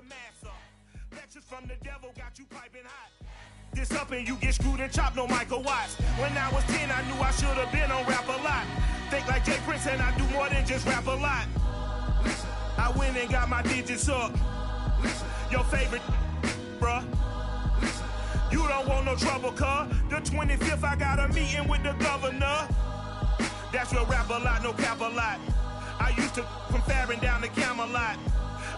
mass up. Lectures from the devil got you piping hot. This up and you get screwed and chopped, no Michael Watts. When I was 10, I knew I should have been on Rap a Lot. Think like Jay Prince and I do more than just rap a lot. I went and got my digits up. Your favorite, bruh. You don't want no trouble, cuz. The 25th, I got a meeting with the governor. That's your rap a lot, no cap a lot. I used to from Farron down to Camelot.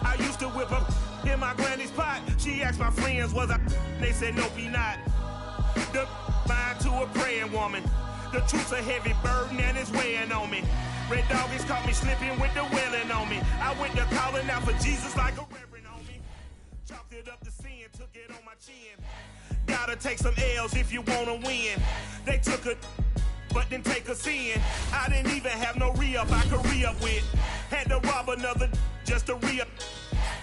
I used to whip up in my granny's pot. She asked my friends, was I? They said, nope, he not. The mind to a praying woman. The truth's a heavy burden and it's weighing on me. Red Doggies caught me slipping with the wailing on me. I went to calling out for Jesus like a reverend on me. Chalked it up to sin, took it on my chin. Gotta take some L's if you wanna win. They took a but didn't take a sin. I didn't even have no re-up I could re-up with. Had to rob another just to re-up.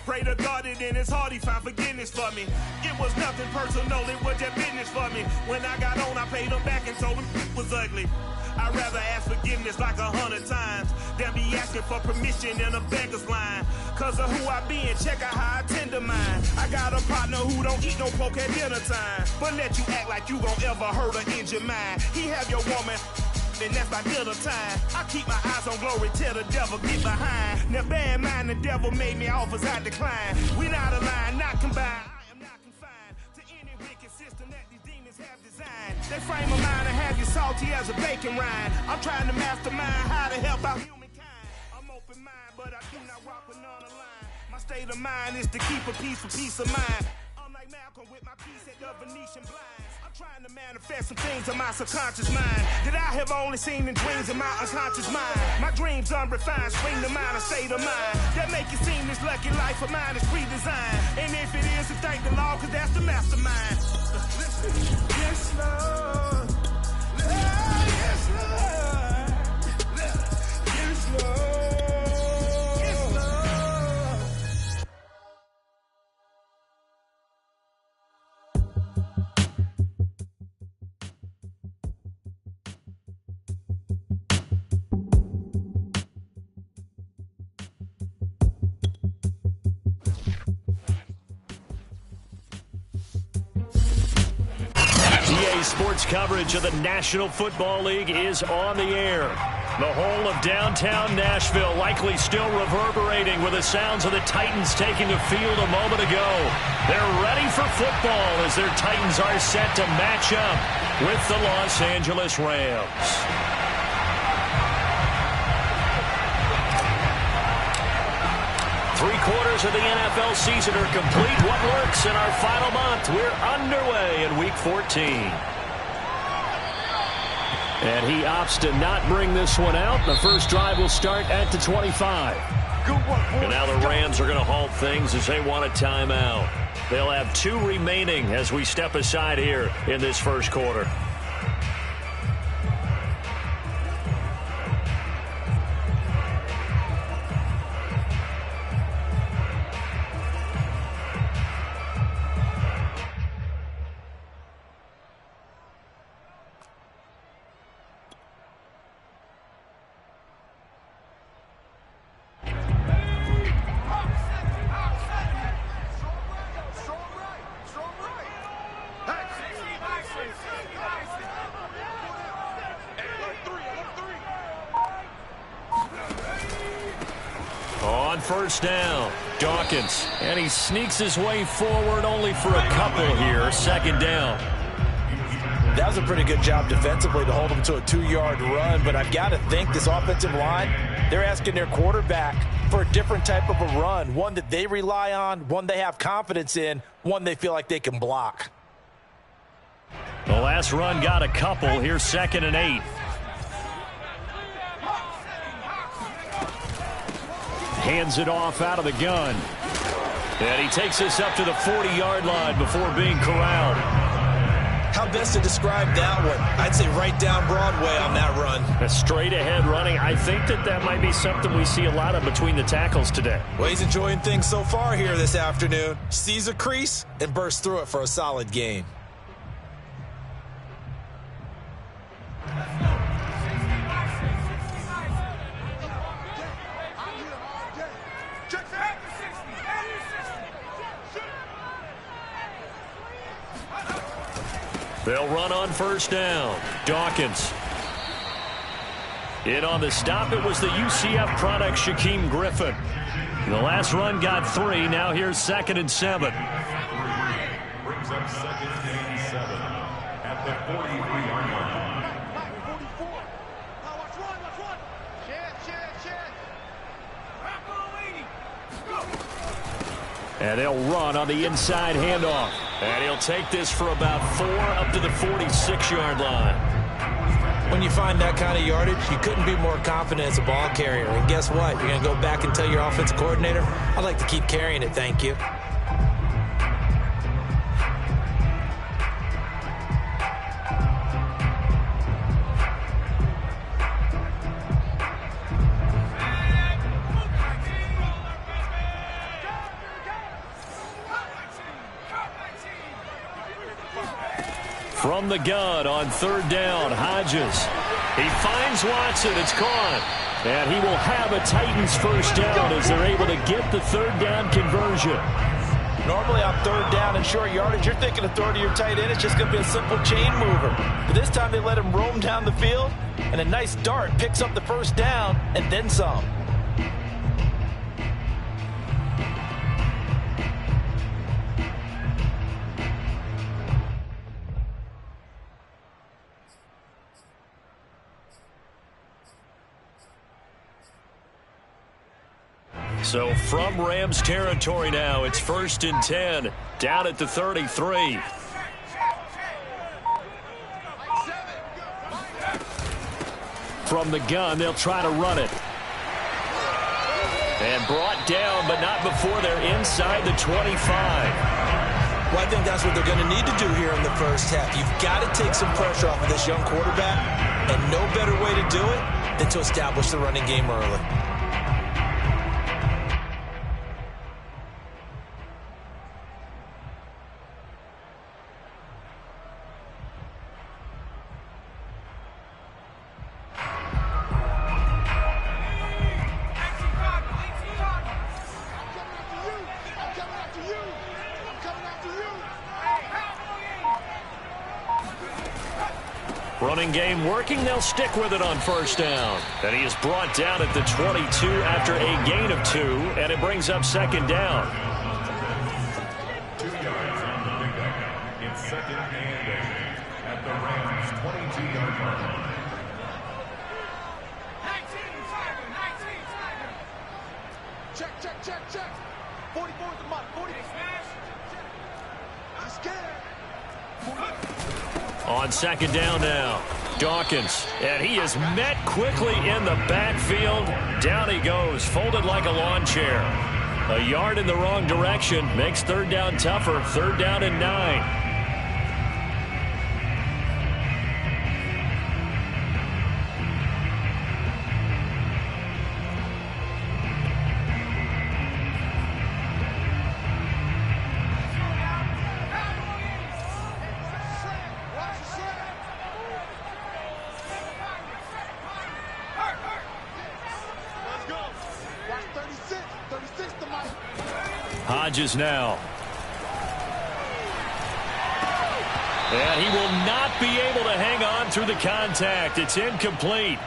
Pray to God it in his heart he found forgiveness for me. It was nothing personal, it was just business for me. When I got on, I paid him back and told him it was ugly. I'd rather ask forgiveness like 100 times than be asking for permission in a beggar's line. Cause of who I be and check out how I tend to mine. I got a partner who don't eat no pork at dinner time, but let you act like you gon' ever hurt or injure mine. He have your woman, and that's by dinner time. I keep my eyes on glory till the devil get behind. Now bear in mind the devil made me offers I decline. We not aligned, not combined. I am not confined to any wicked system that these demons have designed. They frame a mind and have you salty as a bacon rind. I'm trying to mastermind how to help out humankind. I'm open mind, but I do not rock with none aligned. My state of mind is to keep a peace for peace of mind. I'm like Malcolm with my piece at the Venetian blinds. I'm trying to manifest some things in my subconscious mind that I have only seen in dreams in my unconscious mind. My dreams unrefined, spring to mind, a state of mind that make it seem this lucky life of mine is pre-designed. And if it is, then thank the Lord, cause that's the mastermind. Yes, Lord. Yes, Lord. Yes, Lord. Sports coverage of the National Football League is on the air. The whole of downtown Nashville likely still reverberating with the sounds of the Titans taking the field a moment ago. They're ready for football as their Titans are set to match up with the Los Angeles Rams. Three-quarters of the NFL season are complete. What works in our final month? We're underway in Week 14. And he opts to not bring this one out. The first drive will start at the 25. And now the Rams are going to halt things as they want a timeout. They'll have 2 remaining as we step aside here in this first quarter. First down, Dawkins, and he sneaks his way forward only for a couple here. Second down. That was a pretty good job defensively to hold him to a 2-yard run, but I've got to think this offensive line, they're asking their quarterback for a different type of a run, one that they rely on, one they have confidence in, one they feel like they can block. The last run got a couple. Here's 2nd and 8. Hands it off out of the gun. And he takes us up to the 40-yard line before being corralled. How best to describe that one? I'd say right down Broadway on that run. A straight-ahead running. I think that might be something we see a lot of between the tackles today. Well, he's enjoying things so far here this afternoon. Sees a crease and bursts through it for a solid gain. They'll run on first down. Dawkins. In on the stop, it was the UCF product, Shaquem Griffin. The last run got 3. Now here's 2nd and 7. Brings up 2nd and 7 at the 43-yard line. And they'll run on the inside handoff. And he'll take this for about 4 up to the 46-yard line. When you find that kind of yardage, you couldn't be more confident as a ball carrier. And guess what? You're going to go back and tell your offensive coordinator, I'd like to keep carrying it, thank you. From the gun on 3rd down, Hodges. He finds Watson. It's caught. And he will have a Titans first down as they're able to get the 3rd down conversion. Normally on 3rd down and short yardage, you're thinking of throwing to your tight end. It's just going to be a simple chain mover. But this time they let him roam down the field, and a nice dart picks up the first down and then some. So from Rams territory now, it's 1st and 10, down at the 33. From the gun, they'll try to run it. And brought down, but not before they're inside the 25. Well, I think that's what they're going to need to do here in the first half. You've got to take some pressure off of this young quarterback, and no better way to do it than to establish the running game early. Running game working. They'll stick with it on first down. And he is brought down at the 22 after a gain of 2, and it brings up 2nd down. 2 yards on the pickup. It's 2nd and 8 at the Rams' 22-yard line. 19. Check. 44 is the mark. 40. I'm scared. On 2nd down now, Dawkins, and he is met quickly in the backfield. Down he goes, folded like a lawn chair. A yard in the wrong direction makes 3rd down tougher. 3rd down and 9. Hodges now. And he will not be able to hang on through the contact. It's incomplete.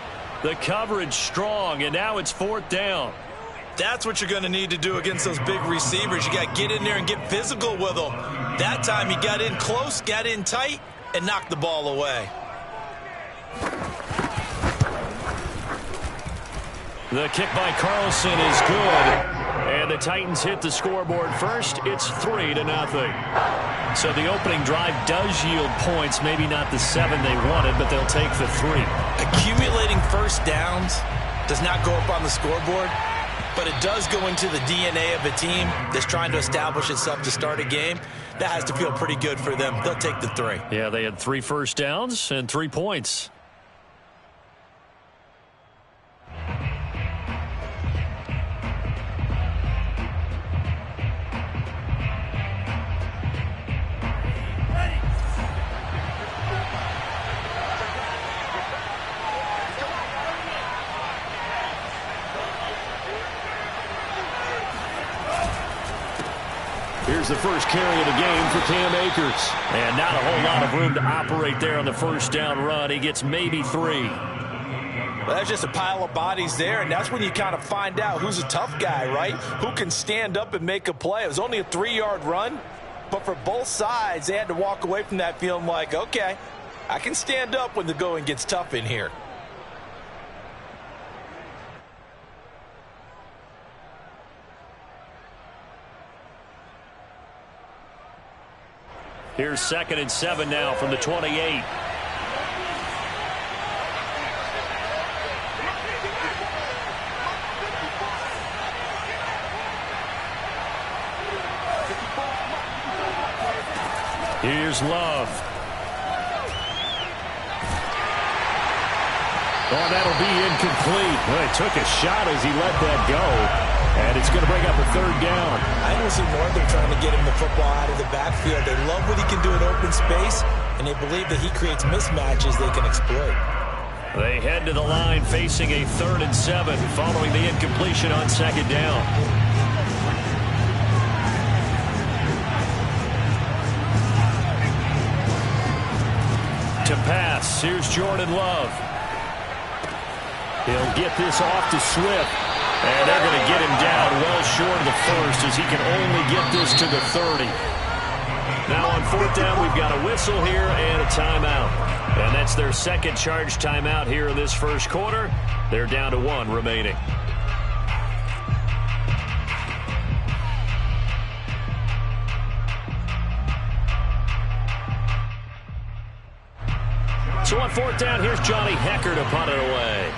The coverage strong, and now it's 4th down. That's what you're going to need to do against those big receivers. You got to get in there and get physical with them. That time he got in close, got in tight, and knocked the ball away. The kick by Carlson is good. And the Titans hit the scoreboard first. It's 3-0. So the opening drive does yield points. Maybe not the 7 they wanted, but they'll take the 3. Accumulating first downs does not go up on the scoreboard, but it does go into the DNA of a team that's trying to establish itself to start a game. That has to feel pretty good for them. They'll take the 3. Yeah, they had 3 first downs and 3 points. Here's the first carry of the game for Cam Akers. And not a whole lot of room to operate there on the first down run. He gets maybe 3. Well, that's just a pile of bodies there, and that's when you kind of find out who's a tough guy, right? Who can stand up and make a play. It was only a 3-yard run, but for both sides, they had to walk away from that feeling like, okay, I can stand up when the going gets tough in here. Here's 2nd and 7 now from the 28. Here's Love. Oh, that'll be incomplete. Well, he took a shot as he let that go. And it's going to bring up a 3rd down. I don't see more of them trying to get him the football out of the backfield. They love what he can do in open space, and they believe that he creates mismatches they can exploit. They head to the line facing a 3rd and 7 following the incompletion on 2nd down. To pass, here's Jordan Love. He'll get this off to Swift. And they're going to get him down well short of the first as he can only get this to the 30. Now on 4th down, we've got a whistle here and a timeout. And that's their 2nd charge timeout here in this first quarter. They're down to 1 remaining. So on 4th down, here's Johnny Hecker to punt it away.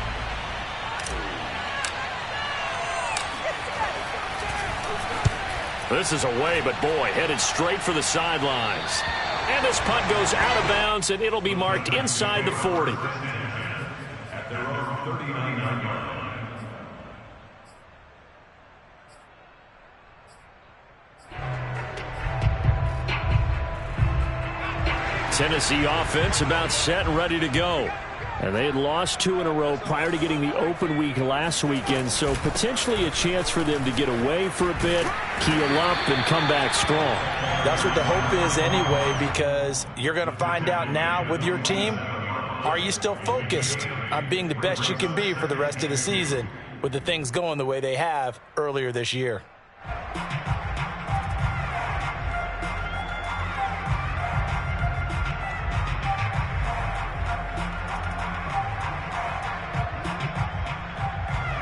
This is away, but boy, headed straight for the sidelines. And this punt goes out of bounds, and it'll be marked inside the 40. At their own 39-yard line. Tennessee offense about set and ready to go. And they had lost 2 in a row prior to getting the open week last weekend, so potentially a chance for them to get away for a bit, keel up, and come back strong. That's what the hope is anyway, because you're going to find out now with your team, are you still focused on being the best you can be for the rest of the season with the things going the way they have earlier this year?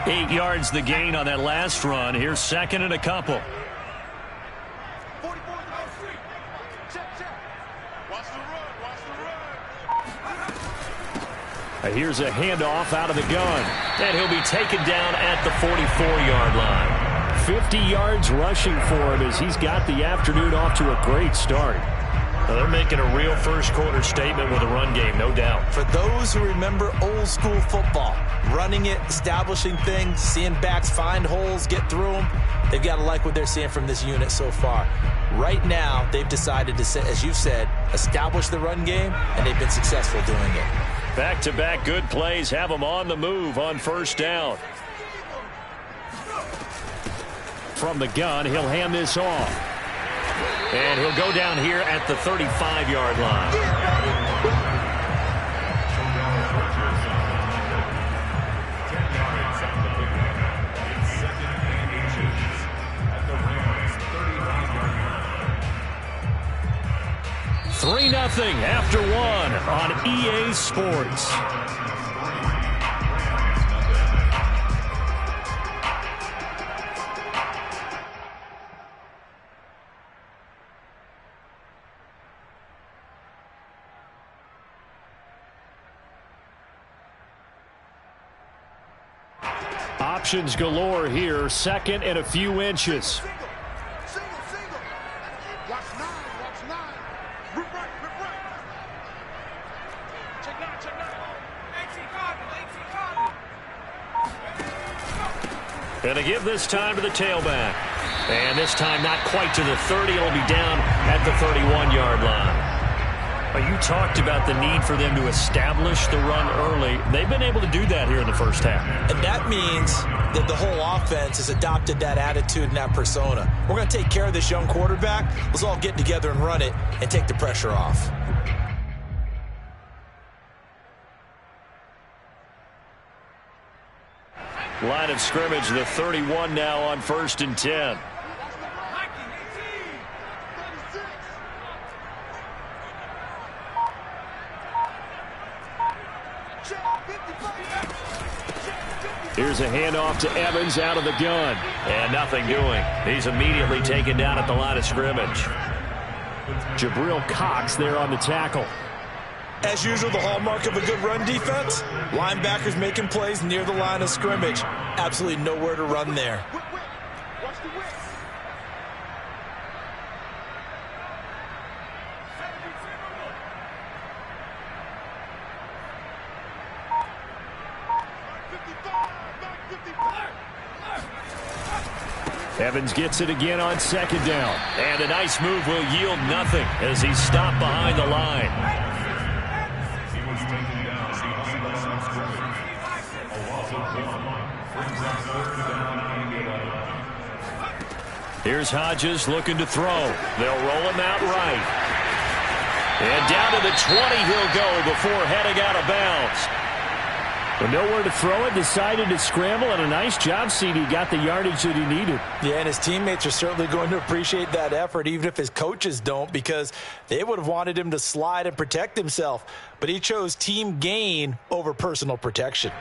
Eight yards the gain on that last run. Here's 2nd and a couple. Here's a handoff out of the gun. And he'll be taken down at the 44-yard line. 50 yards rushing for him as he's got the afternoon off to a great start. Well, they're making a real first-quarter statement with a run game, no doubt. For those who remember old-school football, running it, establishing things, seeing backs find holes, get through them, they've got to like what they're seeing from this unit so far. Right now, they've decided to, as you said, establish the run game, and they've been successful doing it. Back-to-back good plays have them on the move on 1st down. From the gun, he'll hand this off. And he'll go down here at the 35-yard line. Three 3-0 after 1 on EA Sports. Options galore here. 2nd and a few inches. And they give this time to the tailback. And this time not quite to the 30. It'll be down at the 31-yard line. Well, you talked about the need for them to establish the run early. They've been able to do that here in the first half. And that means that the whole offense has adopted that attitude and that persona. We're going to take care of this young quarterback. Let's all get together and run it and take the pressure off. Line of scrimmage, the 31 now on 1st and 10. Here's a handoff to Evans out of the gun. And nothing doing. He's immediately taken down at the line of scrimmage. Jabril Cox there on the tackle. As usual, the hallmark of a good run defense, linebackers making plays near the line of scrimmage. Absolutely nowhere to run there. Evans gets it again on 2nd down. And a nice move will yield nothing as he's stopped behind the line. He was taken down behind the line of scrimmage. A loss of 1 brings up 3rd down and 11. Here's Hodges looking to throw. They'll roll him out right. And down to the 20 he'll go before heading out of bounds. But nowhere to throw it, decided to scramble, and a nice job, CD. Got the yardage that he needed. Yeah, and his teammates are certainly going to appreciate that effort, even if his coaches don't, because they would have wanted him to slide and protect himself. But he chose team gain over personal protection.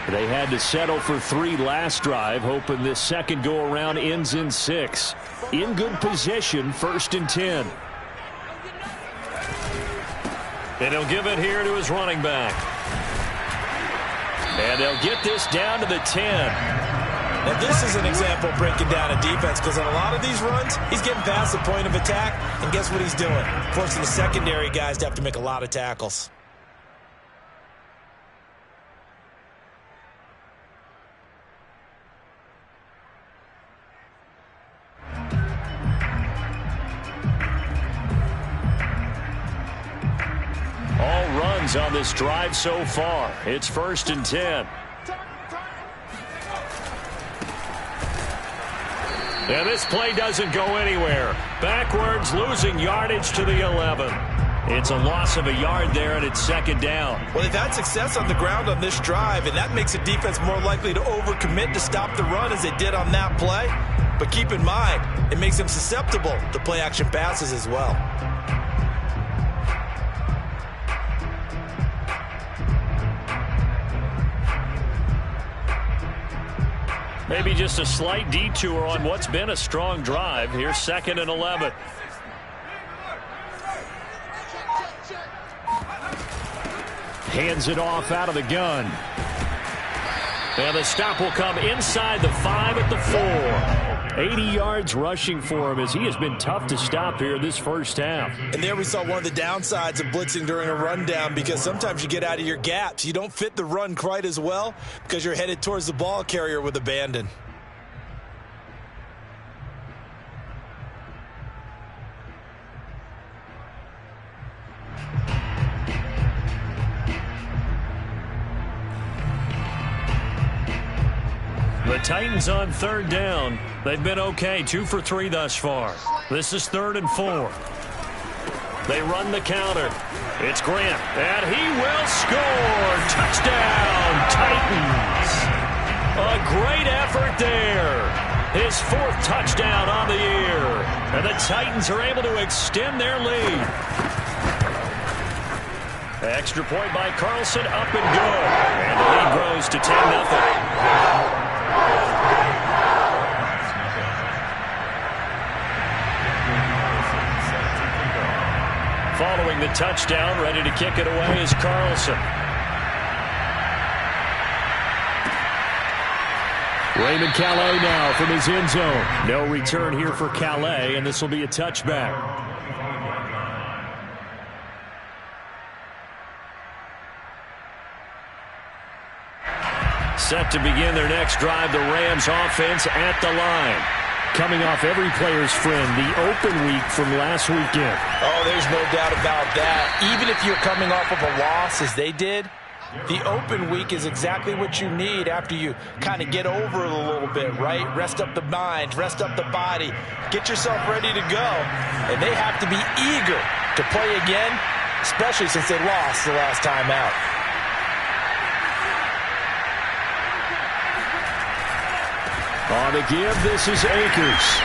They had to settle for 3 last drive, hoping this second go-around ends in 6. In good position, 1st and 10. And he'll give it here to his running back. And they'll get this down to the 10. Now, this is an example of breaking down a defense, because on a lot of these runs, he's getting past the point of attack, and guess what he's doing? Forcing the secondary guys to have to make a lot of tackles. All runs on this drive so far. It's 1st and 10. And this play doesn't go anywhere. Backwards, losing yardage to the 11. It's a loss of a yard there, and it's 2nd down. Well, they've had success on the ground on this drive, and that makes the defense more likely to overcommit to stop the run as they did on that play. But keep in mind, it makes them susceptible to play-action passes as well. Maybe just a slight detour on what's been a strong drive. Here's 2nd and 11. Hands it off out of the gun. And the stop will come inside the 5 at the 4. 80 yards rushing for him as he has been tough to stop here this first half. And there we saw one of the downsides of blitzing during a rundown, because sometimes you get out of your gaps. You don't fit the run quite as well because you're headed towards the ball carrier with abandon. The Titans on 3rd down. They've been okay, 2 for 3 thus far. This is 3rd and 4. They run the counter. It's Grant, and he will score. Touchdown, Titans. A great effort there. His 4th touchdown on the year. And the Titans are able to extend their lead. Extra point by Carlson, up and good. And the lead grows to 10-0. Following the touchdown, ready to kick it away is Carlson. Raymond Calais now from his end zone. No return here for Calais, and this will be a touchback. Set to begin their next drive, the Rams offense at the line. coming off every player's friend, the open week from last weekend. Oh, there's no doubt about that. Even if you're coming off of a loss as they did, the open week is exactly what you need after you kind of get over it a little bit, right? Rest up the mind, rest up the body, get yourself ready to go. And they have to be eager to play again, especially since they lost the last time out. On the give, this is Akers.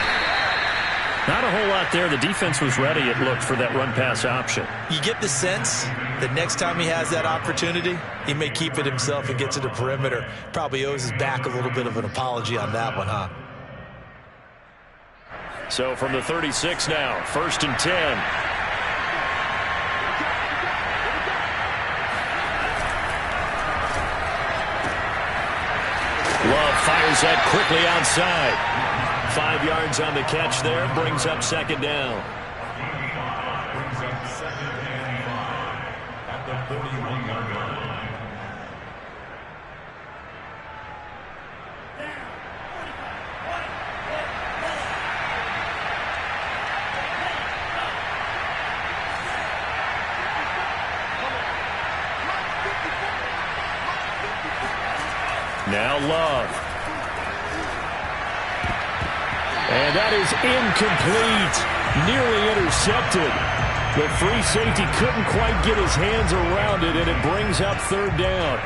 Not a whole lot there. The defense was ready, it looked, for that run-pass option. You get the sense that next time he has that opportunity, he may keep it himself and get to the perimeter. Probably owes his back a little bit of an apology on that one, huh? So from the 36 now, 1st and 10. Love fires that quickly outside. 5 yards on the catch there, brings up 2nd down. Brings up 2nd and 5 at the 41-yard line. Now Love. And that is incomplete. Nearly intercepted. The free safety couldn't quite get his hands around it, and it brings up 3rd down.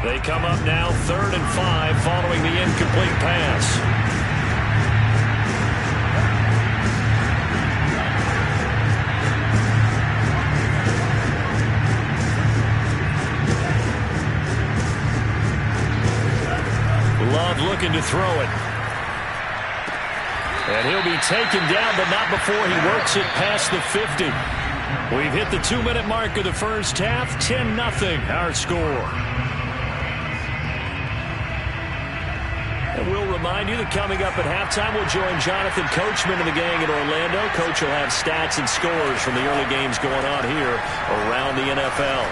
They come up now 3rd and 5 following the incomplete pass. Love looking to throw it. And he'll be taken down, but not before he works it past the 50. We've hit the 2-minute mark of the first half. 10-0 our score. And we'll remind you that coming up at halftime, we'll join Jonathan Coachman and the gang in Orlando. Coach will have stats and scores from the early games going on here around the NFL.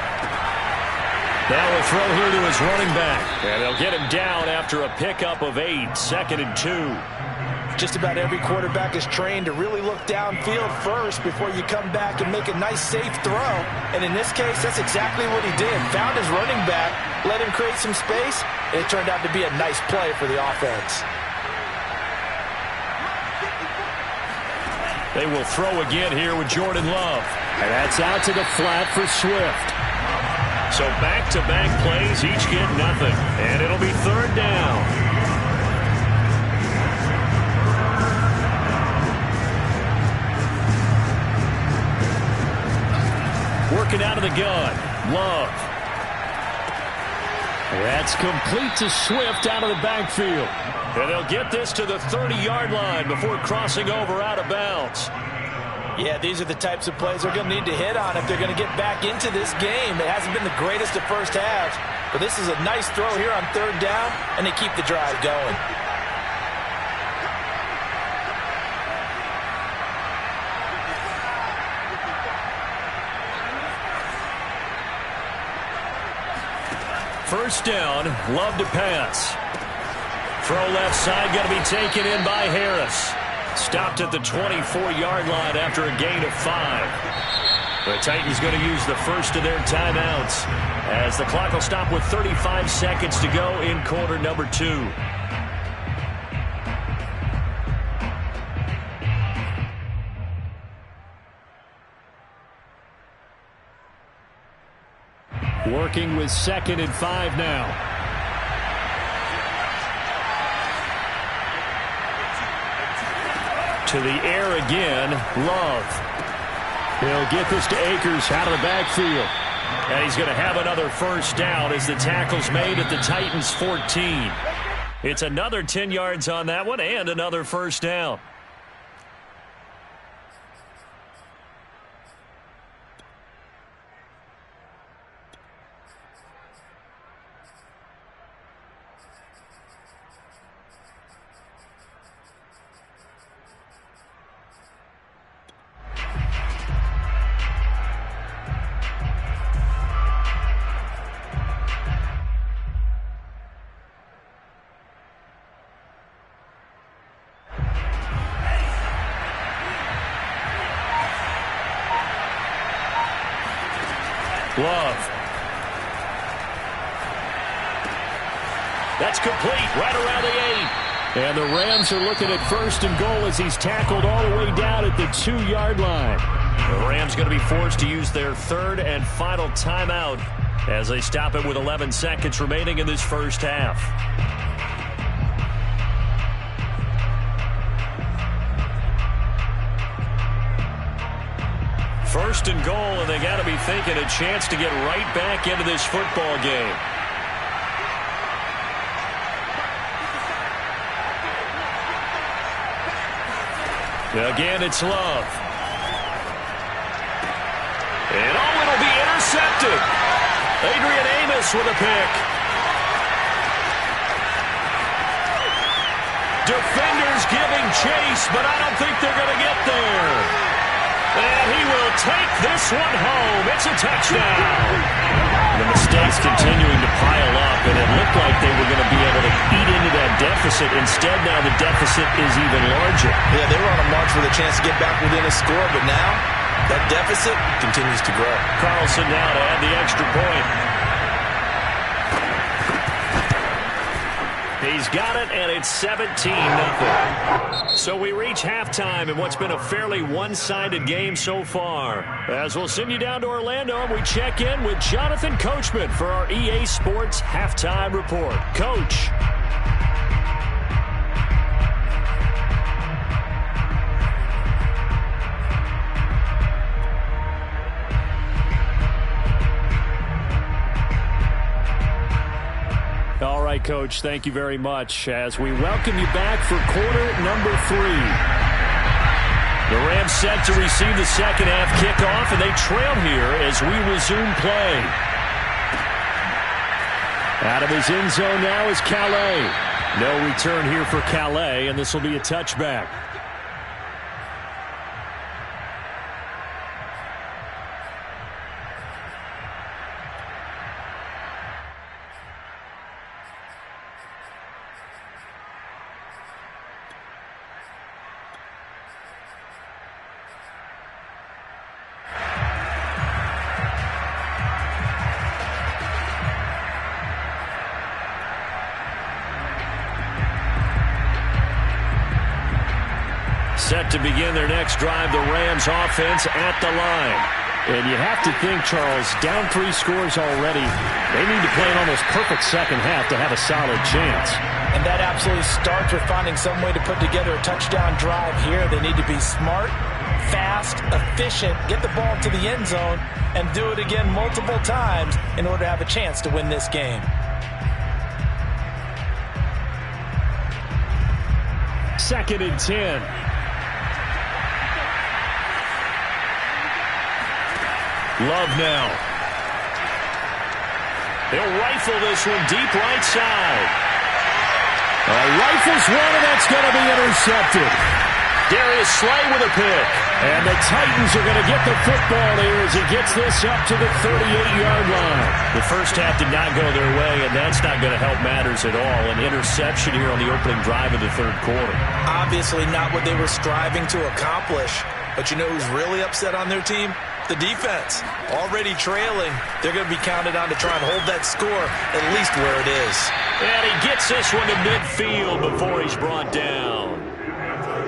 Now a throw here to his running back. And they'll get him down after a pickup of 8. 2nd and 2. Just about every quarterback is trained to really look downfield first before you come back and make a nice, safe throw. And in this case, that's exactly what he did. Found his running back, let him create some space, and it turned out to be a nice play for the offense. They will throw again here with Jordan Love. And that's out to the flat for Swift. So back-to-back plays, each get nothing. And it'll be 3rd down. Working out of the gun. Love. That's complete to Swift out of the backfield. And they'll get this to the 30-yard line before crossing over out of bounds. Yeah, these are the types of plays they're going to need to hit on if they're going to get back into this game. It hasn't been the greatest of first halves, but this is a nice throw here on 3rd down, and they keep the drive going. First down, Love to pass. Throw left side, going to be taken in by Harris. Stopped at the 24-yard line after a gain of 5. The Titans going to use the first of their timeouts as the clock will stop with 35 seconds to go in quarter number 2. Working with 2nd and 5 now. To the air again, Love. He'll get this to Akers out of the backfield. And he's going to have another first down as the tackle's made at the Titans' 14. It's another 10 yards on that one and another first down. Love. That's complete right around the 8. And the Rams are looking at 1st and goal as he's tackled all the way down at the 2-yard line. The Rams going to be forced to use their 3rd and final timeout as they stop it with 11 seconds remaining in this first half. First and goal, and they got to be thinking a chance to get right back into this football game. Again, it's Love. And it'll be intercepted. Adrian Amos with a pick. Defenders giving chase, but I don't think they're going to get there. And he will take this one home. It's a touchdown. The mistakes continuing to pile up, and it looked like they were going to be able to eat into that deficit. Instead, now the deficit is even larger. Yeah, they were on a march with a chance to get back within a score, but now that deficit continues to grow. Carlson now to add the extra point. He's got it, and it's 17-0. So we reach halftime in what's been a fairly one-sided game so far. As we'll send you down to Orlando, and we check in with Jonathan Coachman for our EA Sports Halftime Report. Coach. All right, Coach, thank you very much as we welcome you back for quarter number 3. The Rams set to receive the second half kickoff, and they trail here as we resume play. Out of his end zone now is Calais. No return here for Calais, and this will be a touchback. Set to begin their next drive, the Rams offense at the line. And you have to think, Charles, down 3 scores already. They need to play an almost perfect second half to have a solid chance. And that absolutely starts with finding some way to put together a touchdown drive here. They need to be smart, fast, efficient, get the ball to the end zone, and do it again multiple times in order to have a chance to win this game. Second and 10. Love now. They'll rifle this one deep right side. Rifles one, and that's going to be intercepted. Darius Slay with a pick. And the Titans are going to get the football here as he gets this up to the 38-yard line. The first half did not go their way, and that's not going to help matters at all. An interception here on the opening drive of the third quarter. Obviously not what they were striving to accomplish. But you know who's really upset on their team? The defense. Already trailing. They're going to be counted on to try and hold that score at least where it is. And he gets this one to midfield before he's brought down.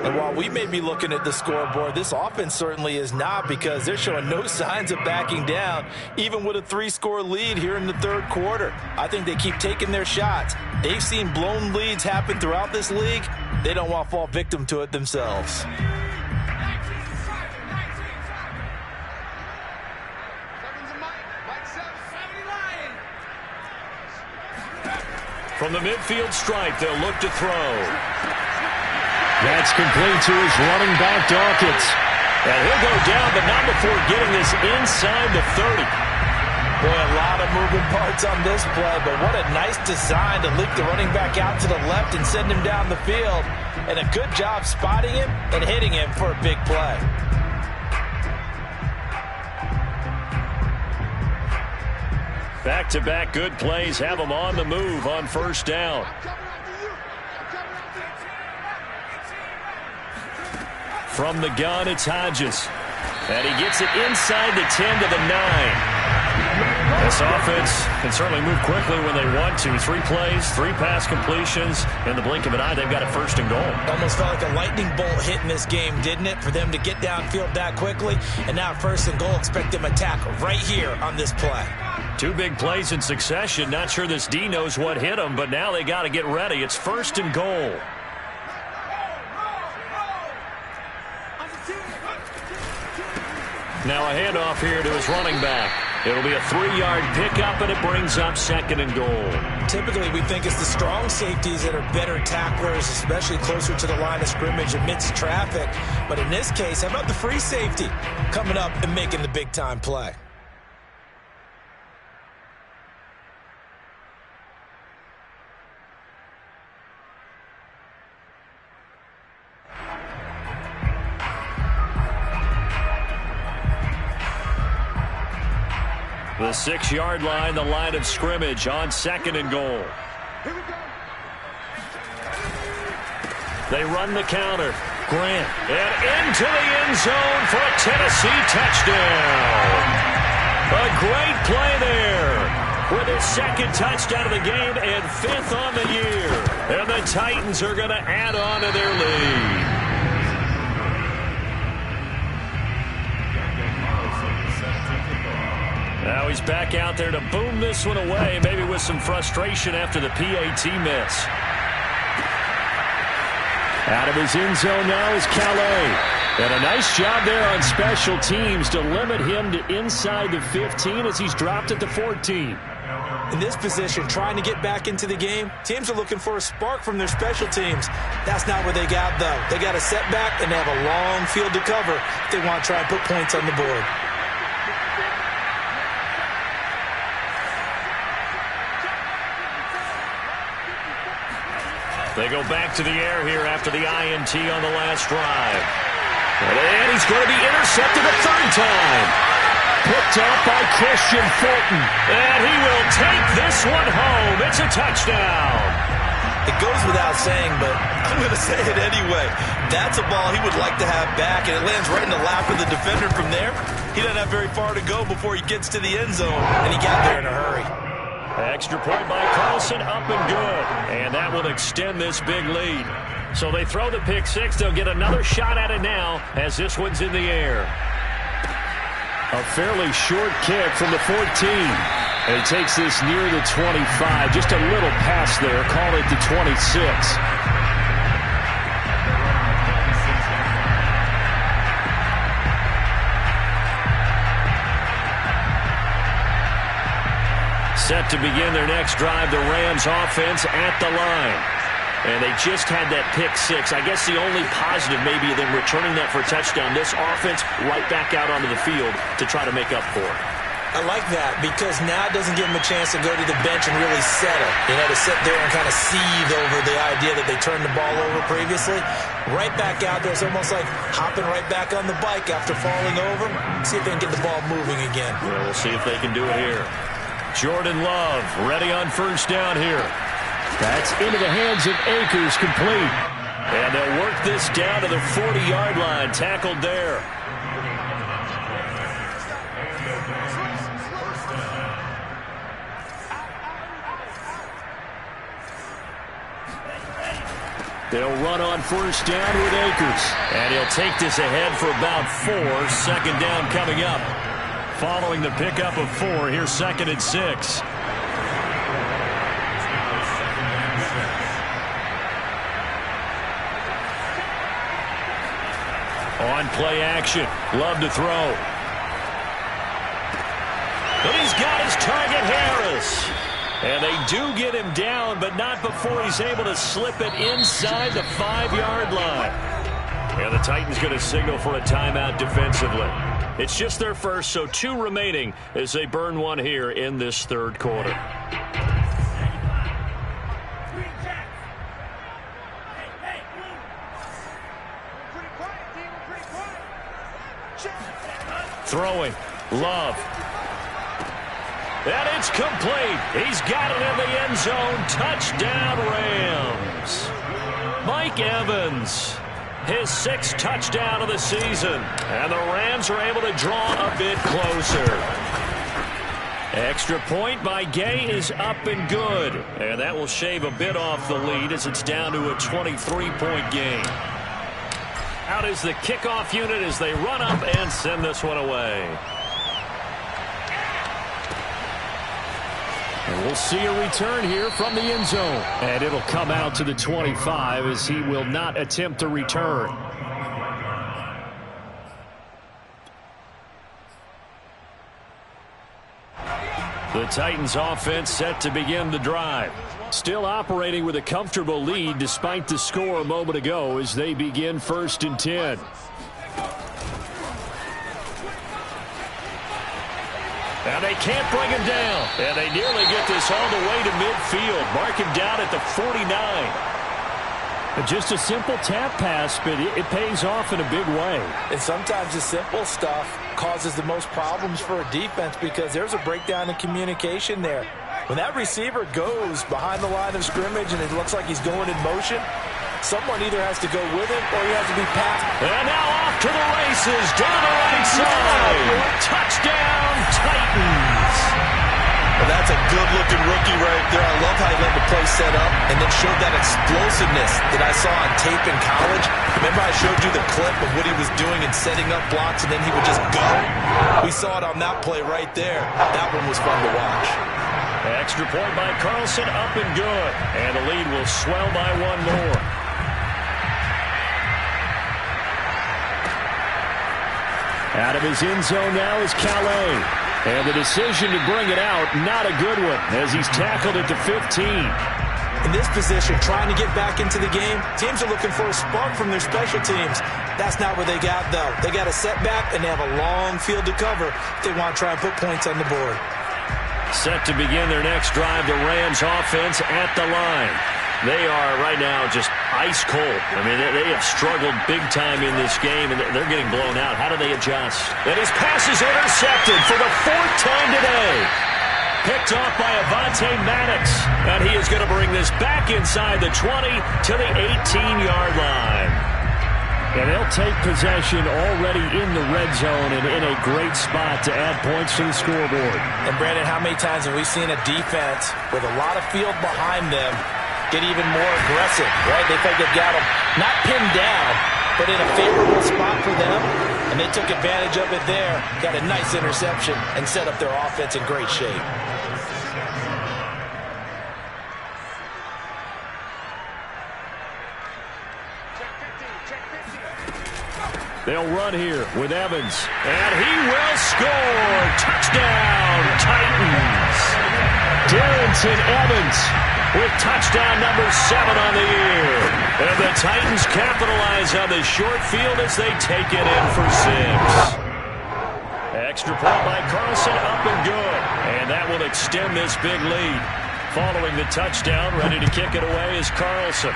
And while we may be looking at the scoreboard, this offense certainly is not, because they're showing no signs of backing down, even with a 3-score lead here in the third quarter. I think they keep taking their shots. They've seen blown leads happen throughout this league. They don't want to fall victim to it themselves. From the midfield stripe, they'll look to throw. That's complete to his running back, Dawkins. And he'll go down, but not before getting this inside the 30. Boy, a lot of moving parts on this play, but what a nice design to leak the running back out to the left and send him down the field. And a good job spotting him and hitting him for a big play. Back-to-back good plays have them on the move on first down. From the gun, it's Hodges. And he gets it inside the 10 to the 9. This offense can certainly move quickly when they want to. 3 plays, 3 pass completions. In the blink of an eye, they've got it first and goal. Almost felt like a lightning bolt hit in this game, didn't it? For them to get downfield that quickly. And now first and goal, expect them to attack right here on this play. 2 big plays in succession. Not sure this D knows what hit them, but now they got to get ready. It's first and goal. Now a handoff here to his running back. It'll be a 3-yard pickup, and it brings up second and goal. Typically, we think it's the strong safeties that are better tacklers, especially closer to the line of scrimmage amidst traffic. But in this case, how about the free safety coming up and making the big-time play? The 6-yard line, the line of scrimmage on second and goal. They run the counter. Grant, and into the end zone for a Tennessee touchdown. A great play there with his 2nd touchdown of the game and 5th on the year. And the Titans are going to add on to their lead. Now he's back out there to boom this one away, maybe with some frustration after the PAT miss. Out of his end zone now is Calais. And a nice job there on special teams to limit him to inside the 15 as he's dropped at the 14. In this position, trying to get back into the game, teams are looking for a spark from their special teams. That's not what they got, though. They got a setback, and they have a long field to cover if they want to try and put points on the board. They go back to the air here after the INT on the last drive. And he's going to be intercepted a 3rd time. Picked up by Christian Fulton. And he will take this one home. It's a touchdown. It goes without saying, but I'm going to say it anyway. That's a ball he would like to have back, and it lands right in the lap of the defender from there. He doesn't have very far to go before he gets to the end zone, and he got there in a hurry. Extra point by Carlson, up and good. And that will extend this big lead. So they throw the pick 6. They'll get another shot at it now as this one's in the air. A fairly short kick from the 14. And he takes this near the 25. Just a little pass there. Call it the 26. Set to begin their next drive, the Rams offense at the line. And they just had that pick 6. I guess the only positive maybe them returning that for a touchdown. This offense right back out onto the field to try to make up for it. I like that because now it doesn't give them a chance to go to the bench and really settle. You know, to sit there and kind of seethe over the idea that they turned the ball over previously. Right back out there. It's almost like hopping right back on the bike after falling over. See if they can get the ball moving again. Well, we'll see if they can do it here. Jordan Love ready on 1st down here. That's into the hands of Akers, complete. And they'll work this down to the 40-yard line, tackled there. They'll run on 1st down with Akers. And he'll take this ahead for about 4. 2nd down coming up. Following the pickup of 4, here's 2nd and 6. On play action, Love to throw. And he's got his target, Harris. And they do get him down, but not before he's able to slip it inside the 5-yard line. And the Titans going to signal for a timeout defensively. It's just their first, so 2 remaining as they burn one here in this 3rd quarter. Throwing, Love. And it's complete. He's got it in the end zone. Touchdown, Rams. Mike Evans. His 6th touchdown of the season. And the Rams are able to draw a bit closer. Extra point by Gay is up and good. And that will shave a bit off the lead as it's down to a 23-point game. Out is the kickoff unit as they run up and send this one away. And we'll see a return here from the end zone. And it'll come out to the 25 as he will not attempt to return. The Titans offense set to begin the drive. Still operating with a comfortable lead despite the score a moment ago as they begin 1st and 10. Now they can't bring him down. And they nearly get this all the way to midfield. Mark him down at the 49. Just a simple tap pass, but it pays off in a big way. And sometimes the simple stuff causes the most problems for a defense because there's a breakdown in communication there. When that receiver goes behind the line of scrimmage and it looks like he's going in motion, someone either has to go with him or he has to be passed. And now off to the races down the right side. Touchdown, Titans. Well, that's a good-looking rookie right there. I love how he let the play set up and then showed that explosiveness that I saw on tape in college. Remember I showed you the clip of what he was doing and setting up blocks, and then he would just go? We saw it on that play right there. That one was fun to watch. Extra point by Carlson, up and good. And the lead will swell by one more. Out of his end zone now is Calais. And the decision to bring it out, not a good one, as he's tackled at the 15. In this position, trying to get back into the game, teams are looking for a spark from their special teams. That's not what they got, though. They got a setback, and they have a long field to cover if they want to try and put points on the board. Set to begin their next drive, the Rams offense at the line. They are right now just ice cold. I mean, they have struggled big time in this game, and they're getting blown out. How do they adjust? And his pass is intercepted for the 4th time today. Picked off by Avonte Maddox, and he is going to bring this back inside the 20 to the 18-yard line. And they'll take possession already in the red zone and in a great spot to add points to the scoreboard. And, Brandon, how many times have we seen a defense with a lot of field behind them get even more aggressive, right? They think they've got them not pinned down, but in a favorable spot for them, and they took advantage of it there, got a nice interception, and set up their offense in great shape. They'll run here with Evans, and he will score. Touchdown, Titans. Darrington Evans with touchdown number 7 on the year. And the Titans capitalize on the short field as they take it in for 6. Extra point by Carlson, up and good. And that will extend this big lead. Following the touchdown, ready to kick it away is Carlson.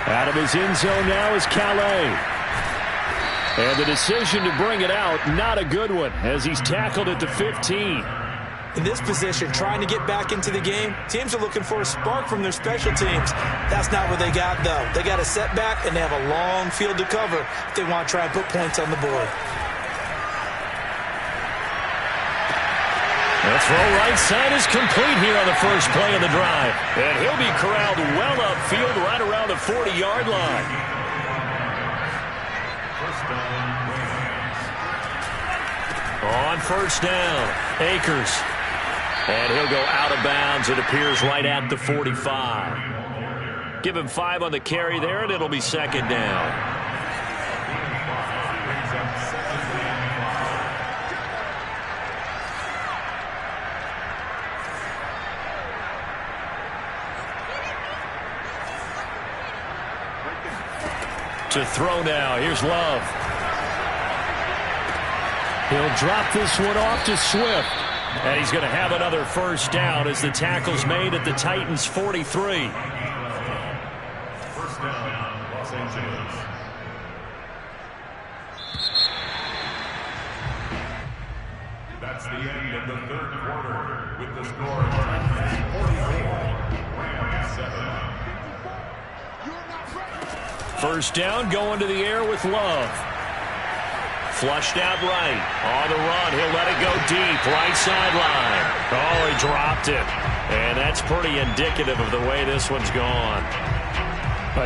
Out of his end zone now is Calais. And the decision to bring it out, not a good one, as he's tackled at the 15. In this position, trying to get back into the game, teams are looking for a spark from their special teams. That's not what they got, though. They got a setback, and they have a long field to cover if they want to try and put points on the board. The throw right side is complete here on the first play of the drive. And he'll be corralled well upfield right around the 40-yard line. On first down, Akers. And he'll go out of bounds, it appears, right at the 45. Give him 5 on the carry there, and it'll be second down. To throw now. Here's Love. He'll drop this one off to Swift. And he's going to have another first down as the tackle's made at the Titans' 43. First down, Los Angeles. That's the end of the third quarter with the score of 44, Rams 7. First down, going to the air with Love. flushed out right. On the run, he'll let it go deep. Right sideline. Oh, he dropped it. And that's pretty indicative of the way this one's gone.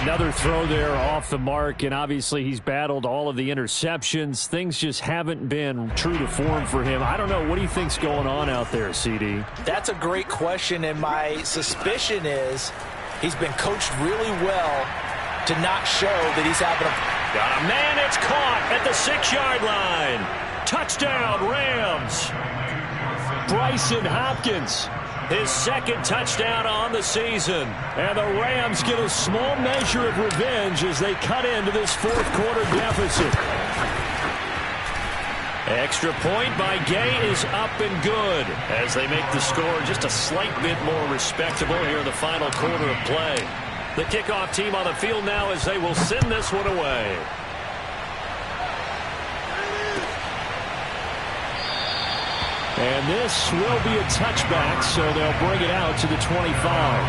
Another throw there off the mark, and obviously he's battled all of the interceptions. Things just haven't been true to form for him. I don't know. What do you think's going on out there, CD? That's a great question, and my suspicion is he's been coached really well to not show that he's having a... Got a man, it's caught at the 6-yard line. Touchdown, Rams. Bryson Hopkins, his second touchdown on the season. And the Rams get a small measure of revenge as they cut into this fourth quarter deficit. Extra point by Gay is up and good as they make the score just a slight bit more respectable here in the final quarter of play. The kickoff team on the field now as they will send this one away. And this will be a touchback, so they'll bring it out to the 25.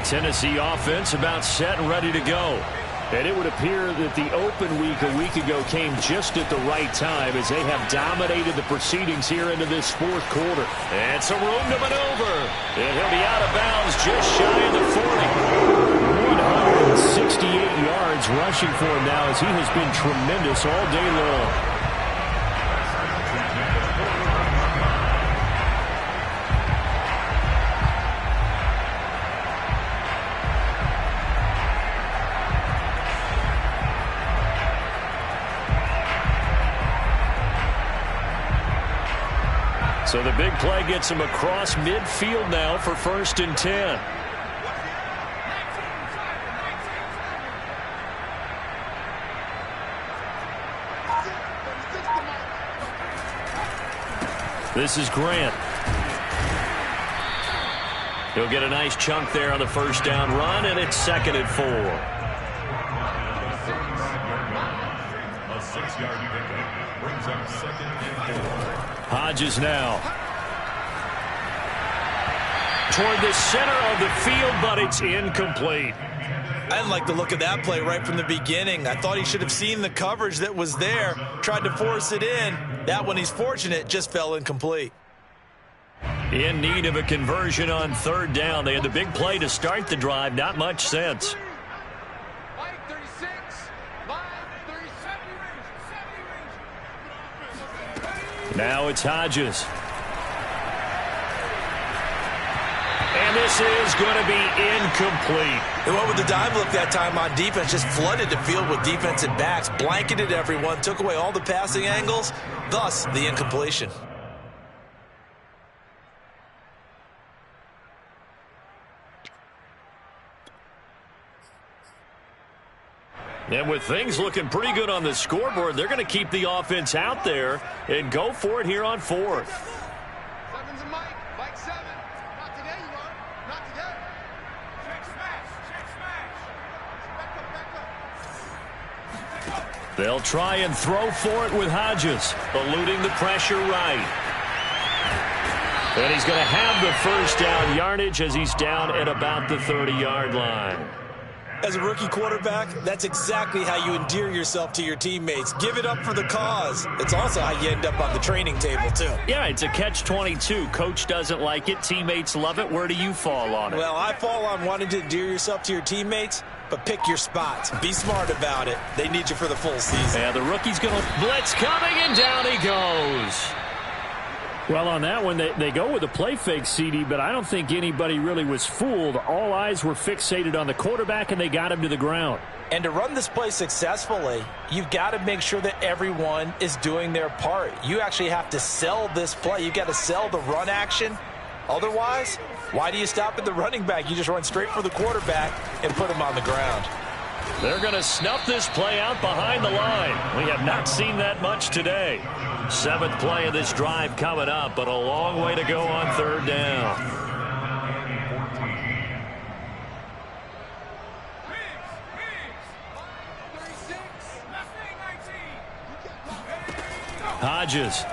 Tennessee offense about set and ready to go. And it would appear that the open week a week ago came just at the right time as they have dominated the proceedings here into this fourth quarter. And some room to maneuver. And he'll be out of bounds just shy of the 40. 168 yards rushing for him now as he has been tremendous all day long. So the big play gets him across midfield now for 1st and 10. This is Grant. He'll get a nice chunk there on the first down run, and it's 2nd and 4. A 6-yard pickup brings up 2nd and 4. Hodges now toward the center of the field, but it's incomplete. I didn't like the look of that play right from the beginning. I thought he should have seen the coverage that was there, tried to force it in. That one, he's fortunate, just fell incomplete. In need of a conversion on 3rd down. They had the big play to start the drive. Not much sense. Now it's Hodges. And this is going to be incomplete. They went with the dime look that time on defense, just flooded the field with defensive backs, blanketed everyone, took away all the passing angles, thus the incompletion. And with things looking pretty good on the scoreboard, they're going to keep the offense out there and go for it here on 4th. Seven's a Mike. Mike 7. Not today, you are. Not today. Check smash. Check smash. Back up. They'll try and throw for it with Hodges, eluding the pressure right. And he's going to have the first down yardage as he's down at about the 30-yard line. As a rookie quarterback, that's exactly how you endear yourself to your teammates. Give it up for the cause. It's also how you end up on the training table, too. Yeah, it's a catch-22. Coach doesn't like it. Teammates love it. Where do you fall on it? Well, I fall on wanting to endear yourself to your teammates, but pick your spots. Be smart about it. They need you for the full season. Yeah, the rookie's going to blitz coming, and down he goes. Well, on that one, they go with a play fake, CD, but I don't think anybody really was fooled. All eyes were fixated on the quarterback, and they got him to the ground. And to run this play successfully, you've got to make sure that everyone is doing their part. You actually have to sell this play. You've got to sell the run action. Otherwise, why do you stop at the running back? You just run straight for the quarterback and put him on the ground. They're going to snuff this play out behind the line. We have not seen that much today. 7th play of this drive coming up, but a long way to go on 3rd down. Hodges.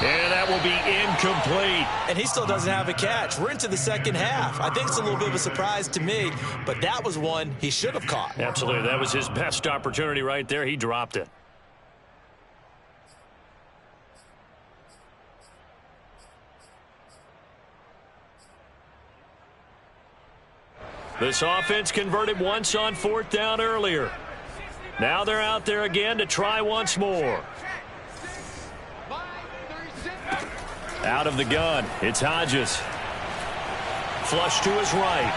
And that will be incomplete. And he still doesn't have a catch. We're into the second half. I think it's a little bit of a surprise to me, but that was one he should have caught. Absolutely. That was his best opportunity right there. He dropped it. This offense converted once on 4th down earlier. Now they're out there again to try once more. Out of the gun, it's Hodges. Flush to his right.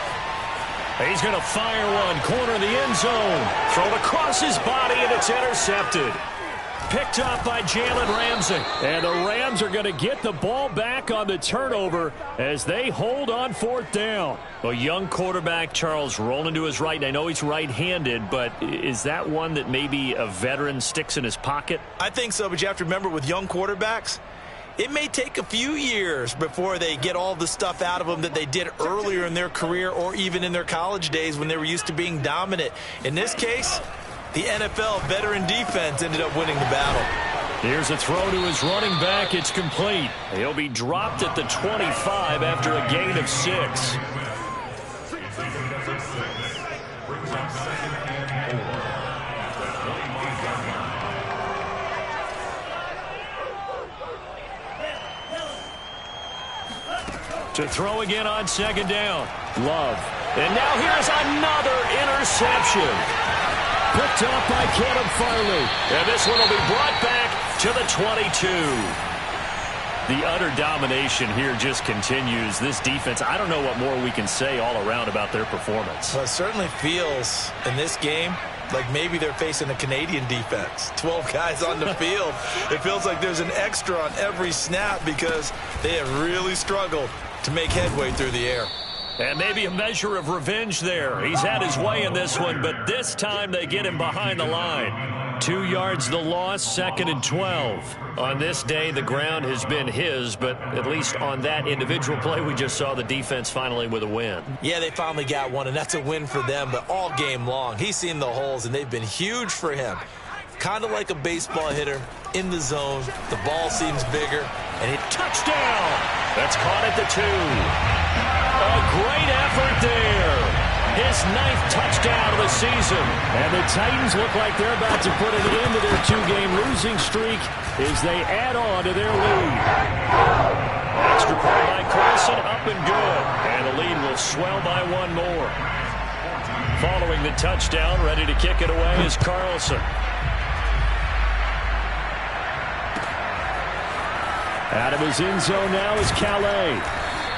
He's going to fire one, corner of the end zone. Thrown across his body, and it's intercepted. Picked up by Jalen Ramsey. And the Rams are going to get the ball back on the turnover as they hold on 4th down. A young quarterback, Charles, rolling to his right. I know he's right-handed, but is that one that maybe a veteran sticks in his pocket? I think so, but you have to remember with young quarterbacks, it may take a few years before they get all the stuff out of them that they did earlier in their career or even in their college days when they were used to being dominant. In this case, the NFL veteran defense ended up winning the battle. Here's a throw to his running back. It's complete. He'll be dropped at the 25 after a gain of 6. To throw again on 2nd down. Love. And now here's another interception. Picked up by Caleb Farley. And this one will be brought back to the 22. The utter domination here just continues. This defense, I don't know what more we can say all around about their performance. Well, it certainly feels in this game like maybe they're facing a Canadian defense. 12 guys on the field. It feels like there's an extra on every snap because they have really struggled to make headway through the air. And maybe a measure of revenge there. He's had his way in this one, but this time they get him behind the line. 2 yards the loss, 2nd and 12. On this day, the ground has been his, but at least on that individual play, we just saw the defense finally with a win. Yeah, they finally got one, and that's a win for them, but all game long, he's seen the holes, and they've been huge for him. Kind of like a baseball hitter in the zone. The ball seems bigger, and he touchdown. That's caught at the 2. A great effort there. His 9th touchdown of the season. And the Titans look like they're about to put an end to their 2-game losing streak as they add on to their lead. Extra point by Carlson, up and good. And the lead will swell by 1 more. Following the touchdown, ready to kick it away is Carlson. Out of his end zone now is Calais.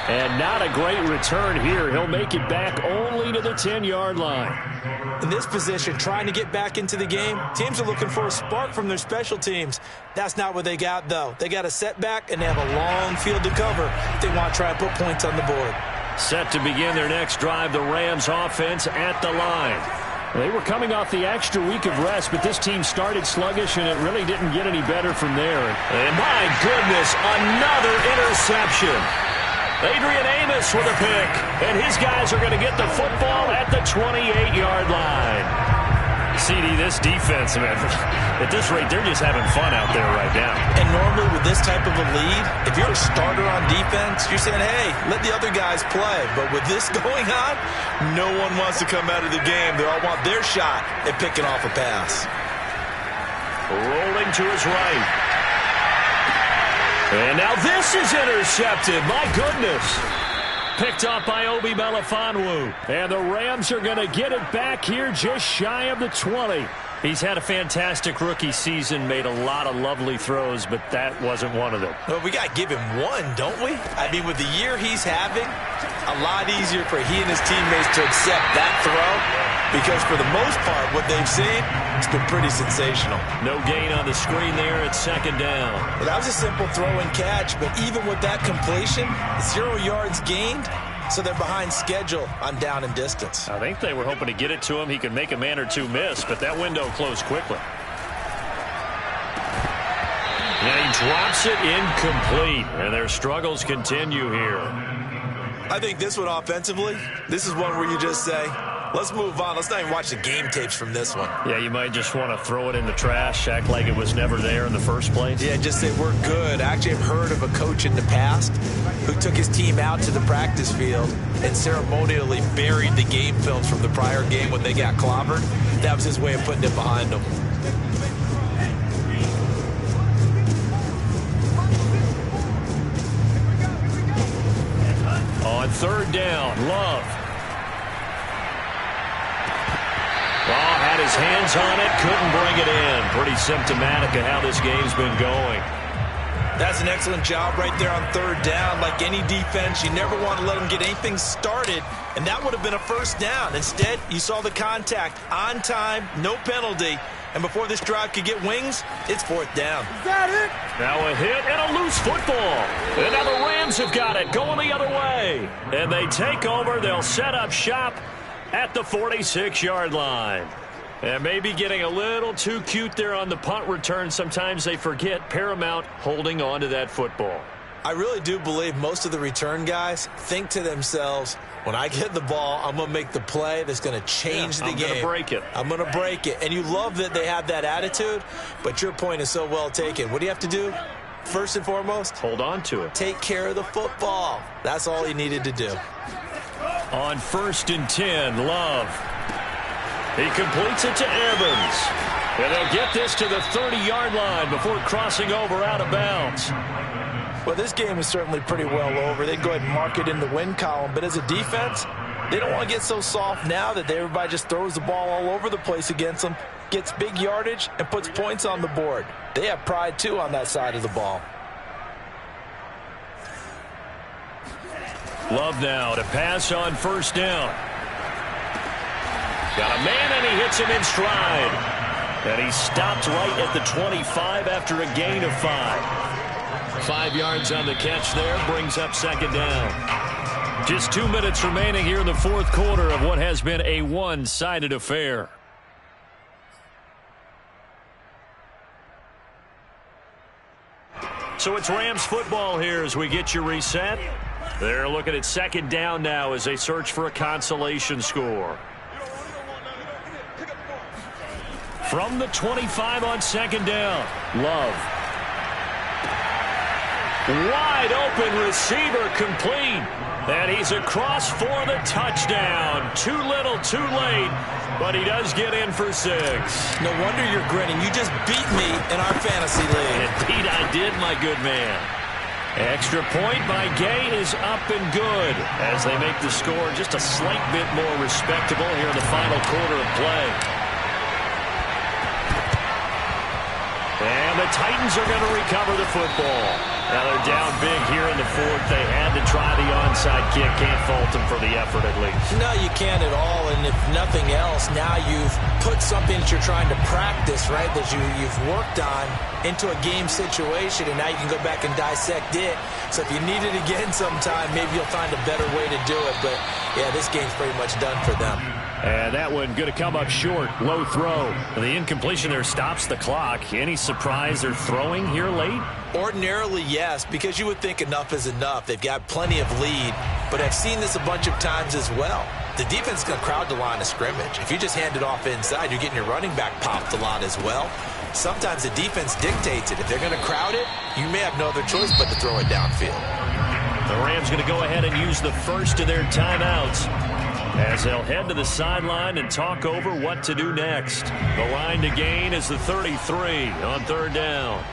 And not a great return here. He'll make it back only to the 10-yard line. In this position, trying to get back into the game, teams are looking for a spark from their special teams. That's not what they got, though. They got a setback, and they have a long field to cover if they want to try and put points on the board. Set to begin their next drive, the Rams offense at the line. They were coming off the extra week of rest, but this team started sluggish, and it really didn't get any better from there. And my goodness, another interception. Adrian Amos with a pick, and his guys are going to get the football at the 28-yard line. CD, this defense, man, at this rate, they're just having fun out there right now. And normally with this type of a lead, if you're a starter on defense, you're saying, hey, let the other guys play. But with this going on, no one wants to come out of the game. They all want their shot at picking off a pass. Rolling to his right. And now this is intercepted. My goodness. Picked off by Obi Melifonwu. And the Rams are going to get it back here just shy of the 20. He's had a fantastic rookie season, made a lot of lovely throws, but that wasn't one of them. Well, we got to give him one, don't we? I mean, with the year he's having, a lot easier for he and his teammates to accept that throw because for the most part, what they've seen, it's been pretty sensational. No gain on the screen there at 2nd down. Well, that was a simple throw and catch, but even with that completion, 0 yards gained, so they're behind schedule on down and distance. I think they were hoping to get it to him. He could make a man or two miss, but that window closed quickly. And he drops it incomplete, and their struggles continue here. I think this one offensively, this is one where you just say, Let's move on. Let's not even watch the game tapes from this one. Yeah, you might just want to throw it in the trash, act like it was never there in the first place. Yeah, just say we're good. I actually have heard of a coach in the past who took his team out to the practice field and ceremonially buried the game films from the prior game when they got clobbered. That was his way of putting it behind them. On third down, Love. Had his hands on it, couldn't bring it in. Pretty symptomatic of how this game's been going. That's an excellent job right there on third down. Like any defense, you never want to let them get anything started, and that would have been a first down. Instead, you saw the contact on time, no penalty, and before this drive could get wings, it's fourth down. Is that it? Now a hit and a loose football. And now the Rams have got it, going the other way. And they take over. They'll set up shop at the 46-yard line. And maybe getting a little too cute there on the punt return. Sometimes they forget paramount holding on to that football. I really do believe most of the return guys think to themselves, when I get the ball, I'm going to make the play that's going to change the game. I'm going to break it. I'm going to break it. And you love that they have that attitude, but your point is so well taken. What do you have to do? First and foremost, hold on to it. Take care of the football. That's all he needed to do. On 1st and 10, Love. He completes it to Evans. And they'll get this to the 30-yard line before crossing over out of bounds. Well, this game is certainly pretty well over. They go ahead and mark it in the win column. But as a defense, they don't want to get so soft now that everybody just throws the ball all over the place against them, gets big yardage, and puts points on the board. They have pride, too, on that side of the ball. Love now to pass on 1st down. Got a man, and he hits him in stride. And he stopped right at the 25 after a gain of 5. 5 yards on the catch there, brings up 2nd down. Just 2 minutes remaining here in the 4th quarter of what has been a one-sided affair. So it's Rams football here as we get you reset. They're looking at 2nd down now as they search for a consolation score. From the 25 on 2nd down, Love. Wide open receiver complete. And he's across for the touchdown. Too little, too late. But he does get in for 6. No wonder you're grinning. You just beat me in our fantasy league. Indeed I did, my good man. Extra point by Gay is up and good as they make the score just a slight bit more respectable here in the final quarter of play. And the Titans are going to recover the football. Now they're down big here in the 4th. They had to try the onside kick. Can't fault them for the effort at least. No, you can't at all. And if nothing else, now you've put something that you're trying to practice, right, that you've worked on into a game situation, and now you can go back and dissect it. So if you need it again sometime, maybe you'll find a better way to do it. But, yeah, this game's pretty much done for them. And that one going to come up short. Low throw. The incompletion there stops the clock. Any surprise they're throwing here late? Ordinarily, yes, because you would think enough is enough. They've got plenty of lead, but I've seen this a bunch of times as well. The defense is going to crowd the line of scrimmage. If you just hand it off inside, you're getting your running back popped a lot as well. Sometimes the defense dictates it. If they're going to crowd it, you may have no other choice but to throw it downfield. The Rams going to go ahead and use the first of their timeouts as they'll head to the sideline and talk over what to do next. The line to gain is the 33 on 3rd down.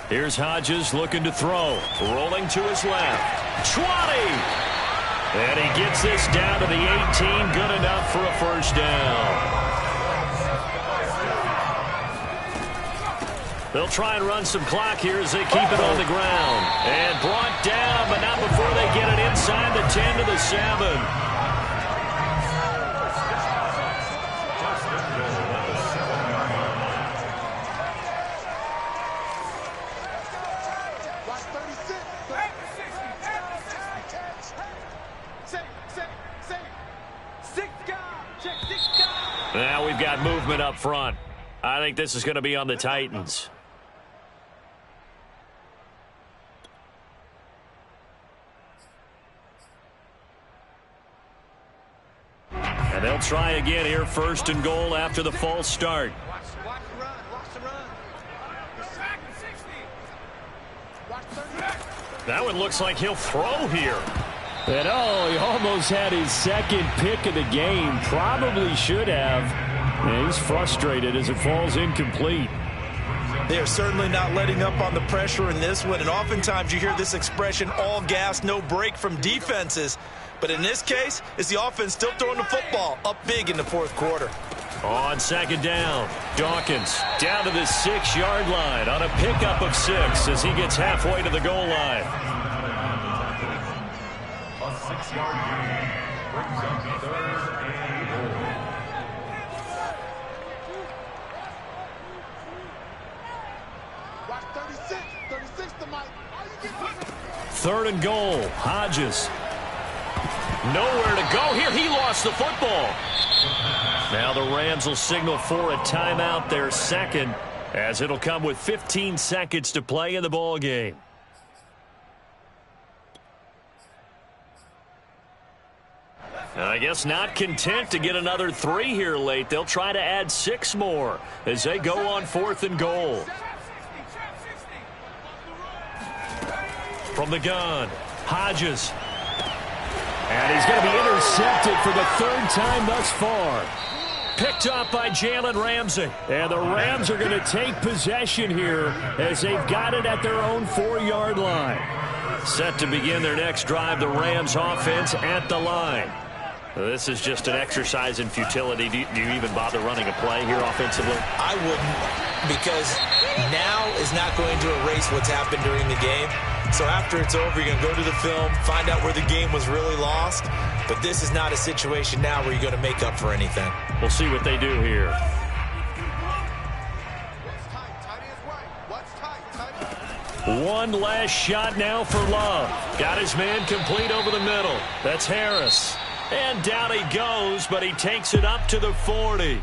Here's Hodges looking to throw. Rolling to his left. 20! And he gets this down to the 18. Good enough for a 1st down. They'll try and run some clock here as they keep it on the ground. And brought down, but not before they get it inside the 10 to the 7. Now we've got movement up front. I think this is going to be on the Titans. And they'll try again here, 1st and goal after the false start. Watch the run. Watch the run. Watch 30. That one looks like he'll throw here. And he almost had his second pick of the game. Probably should have. And he's frustrated as it falls incomplete. They are certainly not letting up on the pressure in this one, and oftentimes you hear this expression, all gas, no break from defenses. But in this case, it's the offense still throwing the football up big in the 4th quarter. On 2nd down, Dawkins down to the 6-yard line on a pickup of 6 as he gets halfway to the goal line. A 6-yard gain brings up 3rd and goal. Watch 36. 36 to Mike. 3rd and goal, Hodges. Nowhere to go here. He lost the football. Now the Rams will signal for a timeout, their 2nd, as it'll come with 15 seconds to play in the ball game. I guess not content to get another 3 here late. They'll try to add 6 more as they go on 4th and goal. From the gun, Hodges. And he's going to be intercepted for the 3rd time thus far. Picked up by Jalen Ramsey. And the Rams are going to take possession here as they've got it at their own 4-yard line. Set to begin their next drive, the Rams offense at the line. This is just an exercise in futility. Do you even bother running a play here offensively? I wouldn't, because now is not going to erase what's happened during the game. So after it's over, you're going to go to the film, find out where the game was really lost. But this is not a situation now where you're going to make up for anything. We'll see what they do here. What's tight? Tight is right. What's tight? Tight. One last shot now for Love. Got his man complete over the middle. That's Harris. And down he goes, but he takes it up to the 40.